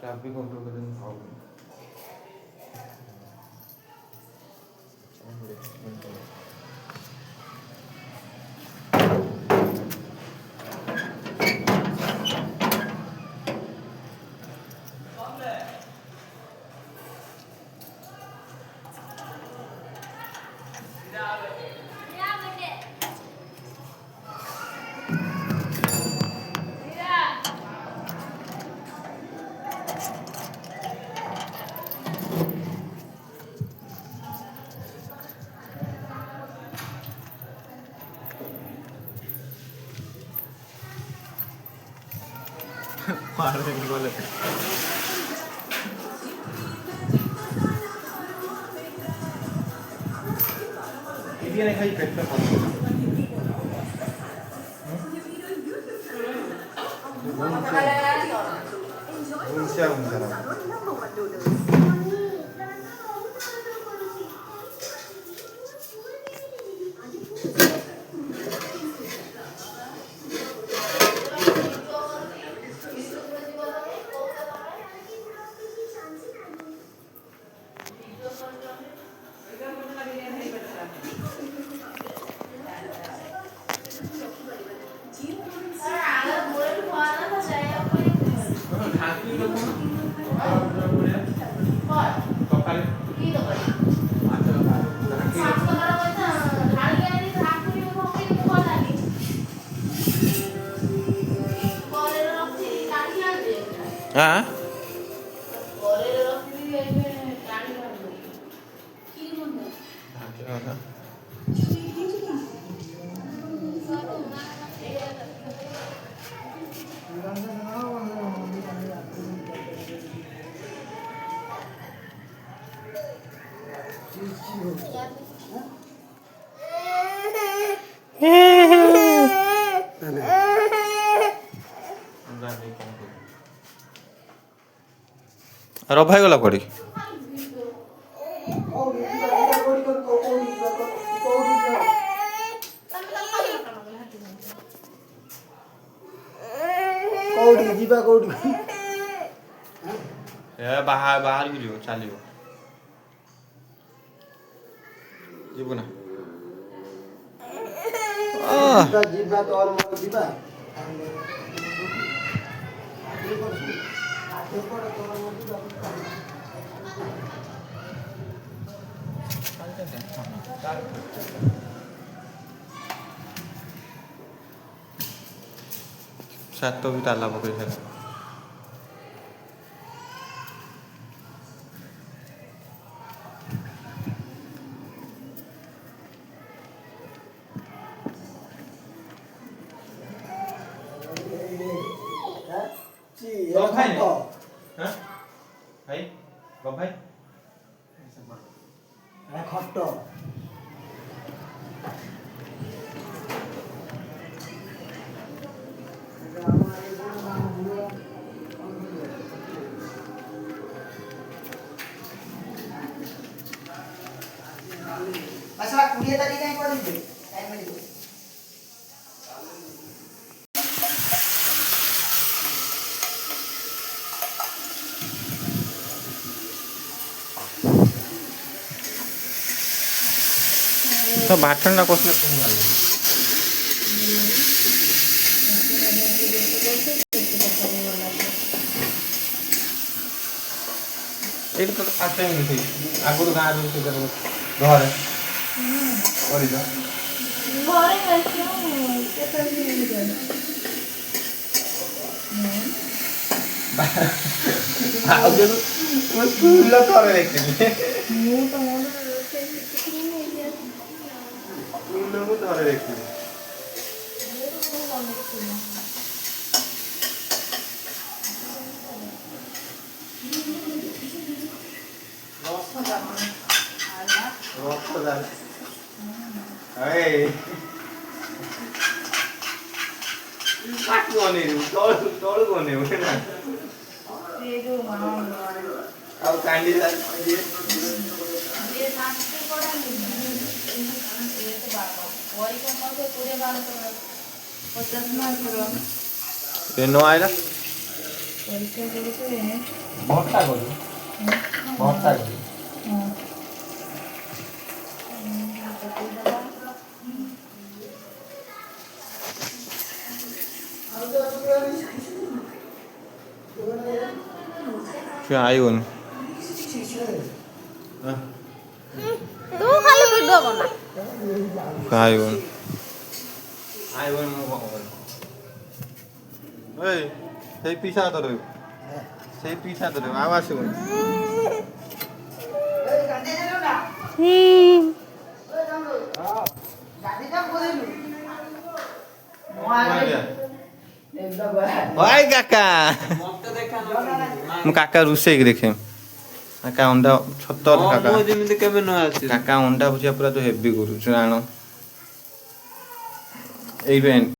Traffic control करने भाव 이게 내가 이 백팩 운시야 운사람 हाँ रभाई गला पड़ी बाहर बाहर भी लियो चलियो जीवना जीवा तो और जीवा सात तो भी ताला पकड़ है मसला कुड़िए तारीख नहीं पड़ी टाइम मिल गया तो भाटन ना कोसने तुम गाल एक तो पास टाइम नहीं थी आगुर गाँव में से घर और इधर घरे बैठे केते मिल गए आओ जो मैं स्कूल ला करे देखते मु तो मोर से कितनी नहीं गया स्कूल में तो करे देखते Hey. Bắt con này tôi con này thế nào? Đi đâu mà không rồi.เอาcandy ra. Đi sang cái có đang nhìn ये तो बाबा. वही को मत पूरे बाल तो 50 मार करो. ये नो आएगा? ପରୀକ୍ଷା କରୁଥିଲେ ଭର୍ତ୍ତା କରୁ ଭର୍ତ୍ତା କରୁ ହଁ ପକେଇଦେବା ସେ ଆଇବନି ତୁ ଖାଲି ଭିଡ଼ିଓ ବନା ଆଇବନି ଆଇବନି ମୁଁ କଣ କରିବି ଏଇ ସେଇ ପିଛା ହାତ ରହିବ ସେଇ ପିଛା ହାତ ରହିବ ଆଉ ଆସିବନି ଭାଇ କାକା ମୁଁ କାକା ରୋଷେଇକି ଦେଖେ କାକା ଅଣ୍ଡା ଛତ କାକା ଯେମିତି କେବେ ନ ଆସି କାକା ଅଣ୍ଡା ଭୁଜିଆ ପୁରା ତ ହେଭି କରୁଛୁ ଆଣ ଏଇଠୁ